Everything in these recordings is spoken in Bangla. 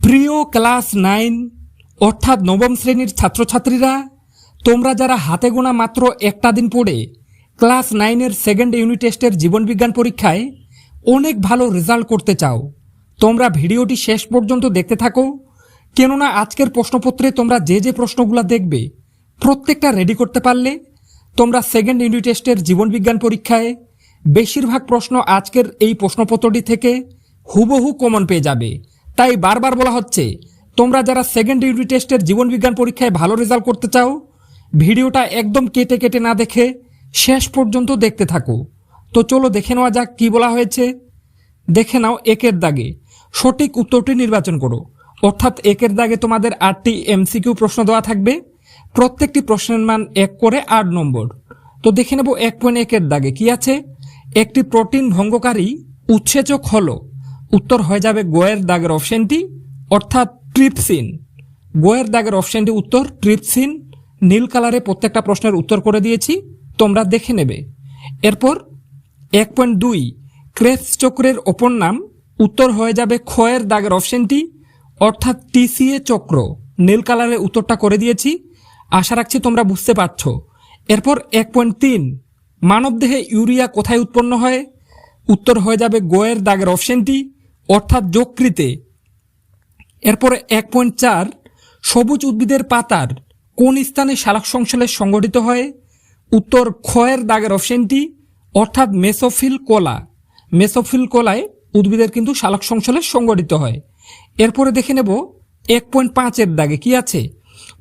প্রিয় ক্লাস 9 অর্থাৎ নবম শ্রেণীর ছাত্রছাত্রীরা, তোমরা যারা হাতে গোনা মাত্র একটা দিন পড়ে ক্লাস 9-এর সেকেন্ড ইউনিট টেস্টের জীবনবিজ্ঞান পরীক্ষায় অনেক ভালো রেজাল্ট করতে চাও, তোমরা ভিডিওটি শেষ পর্যন্ত দেখতে থাকো। কেননা আজকের প্রশ্নপত্রে তোমরা যে প্রশ্নগুলো দেখবে প্রত্যেকটা রেডি করতে পারলে তোমরা সেকেন্ড ইউনিট টেস্টের জীবনবিজ্ঞান পরীক্ষায় বেশিরভাগ প্রশ্ন আজকের এই প্রশ্নপত্রটি থেকে হুবহু কমন পেয়ে যাবে। তাই বারবার বলা হচ্ছে, তোমরা যারা সেকেন্ড ইউনিট টেস্টের জীবনবিজ্ঞান পরীক্ষায় ভালো রেজাল্ট করতে চাও, ভিডিওটা একদম কেটে কেটে না দেখে শেষ পর্যন্ত দেখতে থাকো। তো চলো দেখে নেওয়া যাক কি বলা হয়েছে। দেখে নাও, একের দাগে সঠিক উত্তরটি নির্বাচন করো। অর্থাৎ একের দাগে তোমাদের 8টি এমসিকিউ প্রশ্ন দেওয়া থাকবে, প্রত্যেকটি প্রশ্নের মান 1 করে 8 নম্বর। তো দেখে নেব 1.1-এর দাগে কি আছে। একটি প্রোটিন ভঙ্গকারী উৎসেচক হলো, উত্তর হয়ে যাবে গোয়ের দাগের অপশনটি, অর্থাৎ ট্রিপসিন। গোয়ের দাগের অপশনটি উত্তর ট্রিপসিন। নীল কালারে প্রত্যেকটা প্রশ্নের উত্তর করে দিয়েছি, তোমরা দেখে নেবে। এরপর 1.2 ক্রেবস চক্রের অপর নাম, উত্তর হয়ে যাবে ক্ষয়ের দাগের অপশনটি, অর্থাৎ টিসিএ চক্র। নীল কালারে উত্তরটা করে দিয়েছি, আশা রাখছি তোমরা বুঝতে পারছো। এরপর 1.3 মানবদেহে ইউরিয়া কোথায় উৎপন্ন হয়, উত্তর হয়ে যাবে গোয়ের দাগের অপশনটি, অর্থাৎ যকৃতে। এরপরে 1.4 সবুজ উদ্ভিদের পাতার কোন স্থানে সালোক সংশ্লেষ সংঘটিত হয়, উত্তর ক্ষয়ের দাগের অপশনটি, অর্থাৎ মেসোফিল কোলা। মেসোফিল কোলায় উদ্ভিদের কিন্তু সালোক সংশ্লেষ সংঘটিত হয়। এরপরে দেখে নেব 1.5-এর দাগে কি আছে।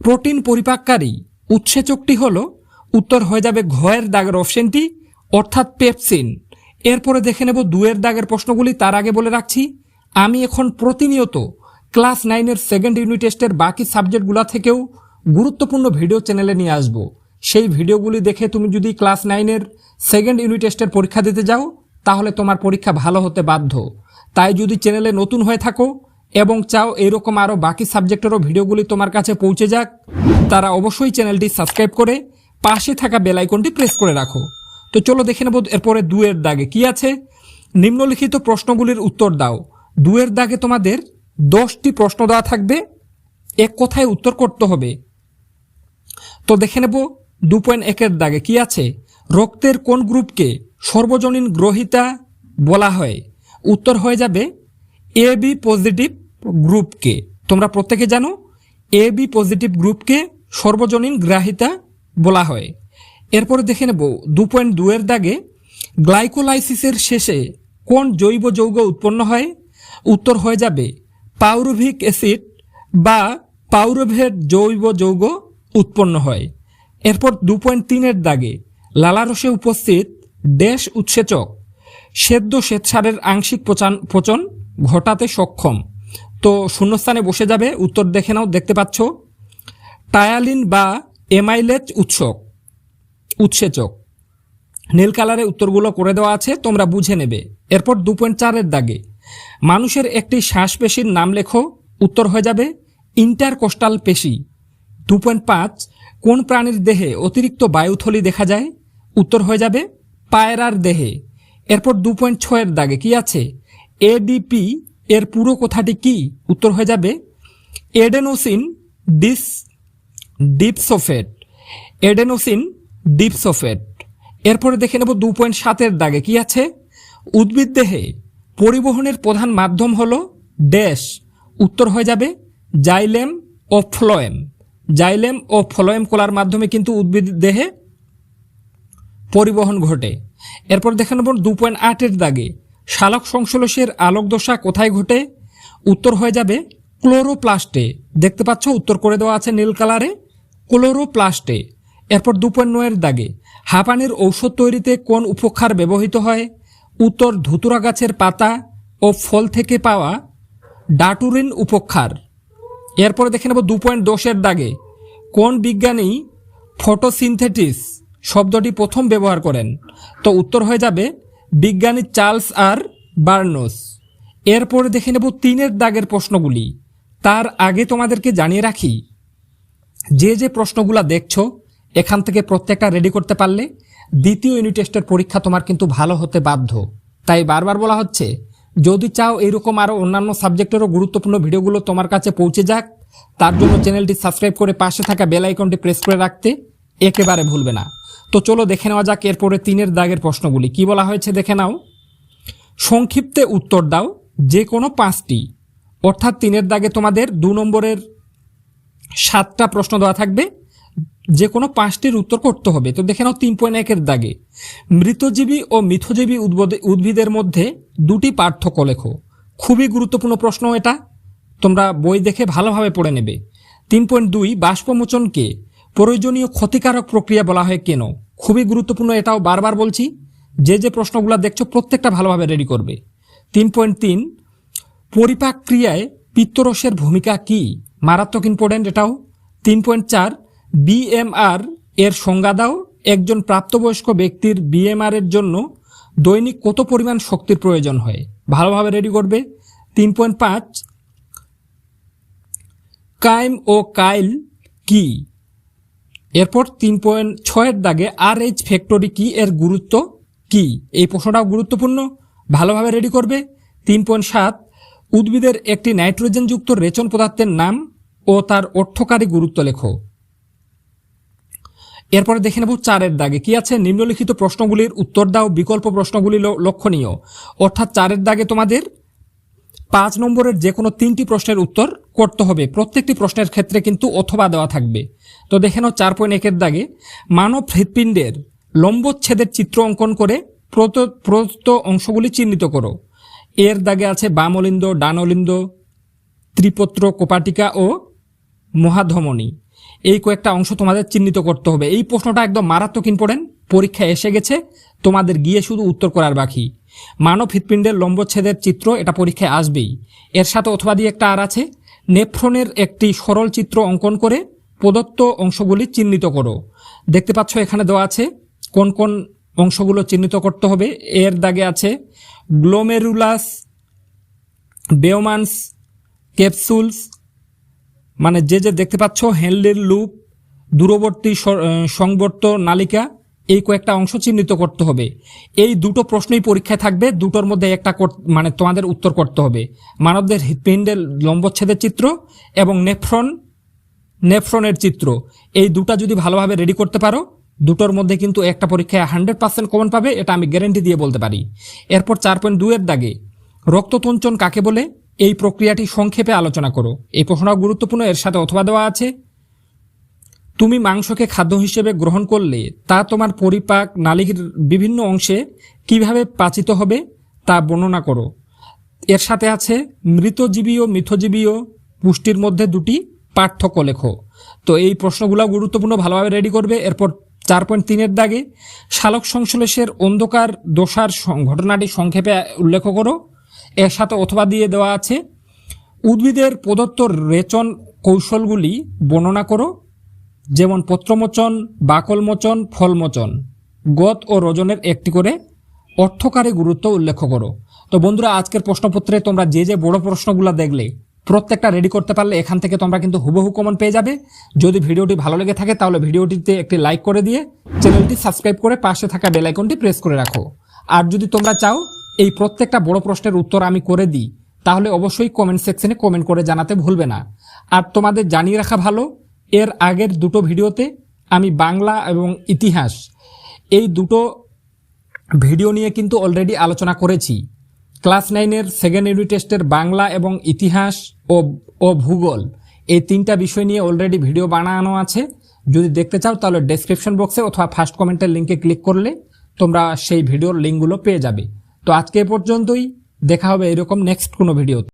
প্রোটিন পরিপাককারী উৎসেচকটি হলো, উত্তর হয়ে যাবে ঘয়ের দাগের অপশনটি, অর্থাৎ পেপসিন। এরপরে দেখে নেব 2-এর দাগের প্রশ্নগুলি। তার আগে বলে রাখছি, আমি এখন প্রতিনিয়ত ক্লাস 9-এর সেকেন্ড ইউনিট টেস্টের বাকি সাবজেক্টগুলো থেকেও গুরুত্বপূর্ণ ভিডিও চ্যানেলে নিয়ে আসব। সেই ভিডিওগুলি দেখে তুমি যদি ক্লাস 9-এর সেকেন্ড ইউনিট টেস্টের পরীক্ষা দিতে যাও, তাহলে তোমার পরীক্ষা ভালো হতে বাধ্য। তাই যদি চ্যানেলে নতুন হয়ে থাকো এবং চাও এরকম আরও বাকি সাবজেক্টেরও ভিডিওগুলি তোমার কাছে পৌঁছে যাক, তারা অবশ্যই চ্যানেলটি সাবস্ক্রাইব করে পাশে থাকা বেল আইকনটি প্রেস করে রাখো। তো চলো দেখে নেব এরপরে 2-এর দাগে কি আছে। নিম্নলিখিত প্রশ্নগুলির উত্তর দাও। 2-এর দাগে তোমাদের 10টি প্রশ্ন দেওয়া থাকবে, এক কথায় উত্তর করতে হবে। তো দেখে নেব 2.1-এর দাগে কি আছে। রক্তের কোন গ্রুপকে সর্বজনীন গ্রহিতা বলা হয়, উত্তর হয়ে যাবে AB পজিটিভ গ্রুপকে। তোমরা প্রত্যেকে জানো AB পজিটিভ গ্রুপকে সর্বজনীন গ্রাহিতা বলা হয়। এরপরে দেখে নেব 2.2-এর দাগে গ্লাইকোলাইসিসের শেষে কোন জৈব যৌগ উৎপন্ন হয়, উত্তর হয়ে যাবে পাউরুভিক অ্যাসিড বা পাউরোভেট জৈব যৌগ উৎপন্ন হয়। এরপর 2.3-এর দাগে লালারসে উপস্থিত ড্যাশ উৎসেচক সেদ্ধ শ্বেতসারের আংশিক পচন ঘটাতে সক্ষম। তো শূন্যস্থানে বসে যাবে, উত্তর দেখে নাও, দেখতে পাচ্ছ টায়ালিন বা এমাইলেজ উৎসেচক। নীল কালারে উত্তরগুলো করে দেওয়া আছে, তোমরা বুঝে নেবে। এরপর 2.4-এর দাগে মানুষের একটি শ্বাসপেশির নাম লেখো, উত্তর হয়ে যাবে ইন্টারকোস্টাল পেশি। 2.5 কোন প্রাণীর দেহে অতিরিক্ত বায়ুথলি দেখা যায়, উত্তর হয়ে যাবে পায়রার দেহে। এরপর 2.6-এর দাগে কি আছে। ADP এর পুরো কথাটি কি, উত্তর হয়ে যাবে এডেনোসিন ডিপসোফেট। এডেনোসিন ডিপসোফেট। এরপরে দেখে নেব 2.7-এর দাগে কি আছে। উদ্ভিদ দেহে পরিবহনের প্রধান মাধ্যম হলো ড্যাশ, উত্তর হয়ে যাবে জাইলেম ও ফ্লোয়েম। জাইলেম ও ফ্লোয়েম কলার মাধ্যমে কিন্তু উদ্ভিদ দেহে পরিবহন ঘটে। এরপর দেখে নেব 2.8-এর দাগে সালোক সংশ্লেষের আলোক দশা কোথায় ঘটে, উত্তর হয়ে যাবে ক্লোরোপ্লাস্টে। দেখতে পাচ্ছ উত্তর করে দেওয়া আছে নীল কালারে, ক্লোরোপ্লাস্টে। এরপর 2.9-এর দাগে হাঁপানির ঔষধ তৈরিতে কোন উপক্ষার ব্যবহৃত হয়, উত্তর ধুতুরা গাছের পাতা ও ফল থেকে পাওয়া ডাটুরিন উপক্ষার। এরপরে দেখে নেব 2.10-এর দাগে কোন বিজ্ঞানী ফটোসিনথেটিস শব্দটি প্রথম ব্যবহার করেন, তো উত্তর হয়ে যাবে বিজ্ঞানী চার্লস আর বার্নস। এরপরে দেখে নেব 3-এর দাগের প্রশ্নগুলি। তার আগে তোমাদেরকে জানিয়ে রাখি, যে প্রশ্নগুলো দেখছো এখান থেকে প্রত্যেকটা রেডি করতে পারলে দ্বিতীয় ইউনিট টেস্টের পরীক্ষা তোমার কিন্তু ভালো হতে বাধ্য। তাই বারবার বলা হচ্ছে, যদি চাও এরকম আরও অন্যান্য সাবজেক্টেরও গুরুত্বপূর্ণ ভিডিওগুলো তোমার কাছে পৌঁছে যাক, তার জন্য চ্যানেলটি সাবস্ক্রাইব করে পাশে থাকা বেল আইকনটি প্রেস করে রাখতে একেবারে ভুলবে না। তো চলো দেখে নেওয়া যাক এরপরে 3 দাগের প্রশ্নগুলি কি বলা হয়েছে দেখে নাও। সংক্ষিপ্তে উত্তর দাও যে কোনো 5টি, অর্থাৎ 3 দাগে তোমাদের 2 নম্বরের 7টা প্রশ্ন দেওয়া থাকবে, যে কোনো 5টির উত্তর করতে হবে। তো দেখে নাও 3.1 দাগে মৃতজীবী ও মিথজীবী উদ্ভিদের মধ্যে 2টি পার্থক্য লেখো। খুবই গুরুত্বপূর্ণ প্রশ্ন এটা, তোমরা বই দেখে ভালোভাবে পড়ে নেবে। 3.2 বাষ্পমোচনকে প্রয়োজনীয় ক্ষতিকারক প্রক্রিয়া বলা হয় কেন? খুবই গুরুত্বপূর্ণ, এটাও বারবার বলছি, যে প্রশ্নগুলো দেখছো প্রত্যেকটা ভালোভাবে রেডি করবে। 3.3 পরিপাক ক্রিয়ায় পিত্তরসের ভূমিকা কি? মারাত্মক ইম্পর্টেন্ট এটাও। 3.4 বিএমআর এর সংজ্ঞা দাও। একজন প্রাপ্তবয়স্ক ব্যক্তির বিএমআর এর জন্য দৈনিক কত পরিমাণ শক্তির প্রয়োজন হয়? ভালোভাবে রেডি করবে। 3.5 কাইম ও কাইল কি? এরপর 3.6 দাগে RH ফ্যাক্টরি কি, এর গুরুত্ব কি? এই প্রশ্নটাও গুরুত্বপূর্ণ, ভালোভাবে রেডি করবে। 3.7 উদ্ভিদের একটি নাইট্রোজেনযুক্ত রেচন পদার্থের নাম ও তার অর্থকারী গুরুত্ব লেখো। এরপরে দেখে নেব 4 দাগে কি আছে। নিম্নলিখিত প্রশ্নগুলির উত্তর দাও, বিকল্প প্রশ্নগুলি লক্ষণীয়। অর্থাৎ 4 দাগে তোমাদের 5 নম্বরের যে কোনো 3টি প্রশ্নের উত্তর করতে হবে। প্রত্যেকটি প্রশ্নের ক্ষেত্রে কিন্তু অথবা দেওয়া থাকবে। তো দেখে নাও 4.1 দাগে মানব হৃৎপিণ্ডের লম্বচ্ছেদের চিত্র অঙ্কন করে প্রদত্ত অংশগুলি চিহ্নিত করো। এর দাগে আছে বাম অলিন্দ, ডান অলিন্দ, ত্রিপত্র, কোপাটিকা ও মহাধমনী। এই কয়েকটা অংশ তোমাদের চিহ্নিত করতে হবে। এই প্রশ্নটা একদম মারাত্মক ইম্পর্টেন্ট, পরীক্ষায় এসে গেছে, তোমাদের গিয়ে শুধু উত্তর করার বাকি। মানব হৃৎপিণ্ডের লম্বচ্ছেদের চিত্র, এটা পরীক্ষায় আসবেই। এর সাথে অথবা দিয়ে একটা আর আছে, নেফ্রনের একটি সরল চিত্র অঙ্কন করে প্রদত্ত অংশগুলি চিহ্নিত করো। দেখতে পাচ্ছ এখানে দেওয়া আছে কোন কোন অংশগুলো চিহ্নিত করতে হবে। এর দাগে আছে গ্লোমেরুলাস, বেওমান্স, ক্যাপসুলস, মানে যে দেখতে পাচ্ছ, হেনলির লুপ, দূরবর্তী সংবর্ত নালিকা, এই কয়েকটা অংশ চিহ্নিত করতে হবে। এই দুটো প্রশ্নই পরীক্ষায় থাকবে, দুটোর মধ্যে একটা মানে তোমাদের উত্তর করতে হবে। মানবদের হৃৎপিণ্ডের লম্বচ্ছেদের চিত্র এবং নেফ্রনের চিত্র, এই দুটা যদি ভালোভাবে রেডি করতে পারো, দুটোর মধ্যে কিন্তু একটা পরীক্ষায় 100% কমন পাবে, এটা আমি গ্যারেন্টি দিয়ে বলতে পারি। এরপর 4.2 দাগে রক্ততঞ্চন কাকে বলে? এই প্রক্রিয়াটি সংক্ষেপে আলোচনা করো। এই প্রশ্নটাও গুরুত্বপূর্ণ, এর সাথে অথবা দেওয়া আছে। তুমি মাংসকে খাদ্য হিসেবে গ্রহণ করলে তা তোমার পরিপাক নালীর বিভিন্ন অংশে কিভাবে পাচিত হবে তা বর্ণনা করো। এর সাথে আছে মৃতজীবী ও মিথজীবী পুষ্টির মধ্যে 2টি পার্থক্য লেখো। তো এই প্রশ্নগুলো গুরুত্বপূর্ণ, ভালোভাবে রেডি করবে। এরপর 4.3 দাগে সালোক সংশ্লেষের অন্ধকার দশার ঘটনাটি সংক্ষেপে উল্লেখ করো। এর সাথে অথবা দিয়ে দেওয়া আছে উদ্ভিদের প্রদত্ত রেচন কৌশলগুলি বর্ণনা করো, যেমন পত্রমোচন, বাকলমোচন, ফলমোচন। গত ও রজনের একটি করে অর্থকারী গুরুত্ব উল্লেখ করো। তো বন্ধুরা, আজকের প্রশ্নপত্রে তোমরা যে বড় প্রশ্নগুলো দেখলে প্রত্যেকটা রেডি করতে পারলে এখান থেকে তোমরা কিন্তু হুবহু কমন পেয়ে যাবে। যদি ভিডিওটি ভালো লেগে থাকে তাহলে ভিডিওটিতে একটি লাইক করে দিয়ে চ্যানেলটি সাবস্ক্রাইব করে পাশে থাকা বেল আইকনটি প্রেস করে রাখো। আর যদি তোমরা চাও এই প্রত্যেকটা বড় প্রশ্নের উত্তর আমি করে দিই, তাহলে অবশ্যই কমেন্ট সেকশনে কমেন্ট করে জানাতে ভুলবে না। আর তোমাদের জানিয়ে রাখা ভালো, এর আগের দুটো ভিডিওতে আমি বাংলা এবং ইতিহাস, এই দুটো ভিডিও নিয়ে কিন্তু অলরেডি আলোচনা করেছি। ক্লাস 9-এর সেকেন্ড ইউনিট টেস্টের বাংলা এবং ইতিহাস ও ভূগোল, এই 3টা বিষয় নিয়ে অলরেডি ভিডিও বানানো আছে। যদি দেখতে চাও তাহলে ডেসক্রিপশন বক্সে অথবা ফার্স্ট কমেন্টের লিঙ্কে ক্লিক করলে তোমরা সেই ভিডিওর লিঙ্কগুলো পেয়ে যাবে। তো আজকে এ পর্যন্তই, দেখা হবে এরকম নেক্সট কোনো ভিডিও।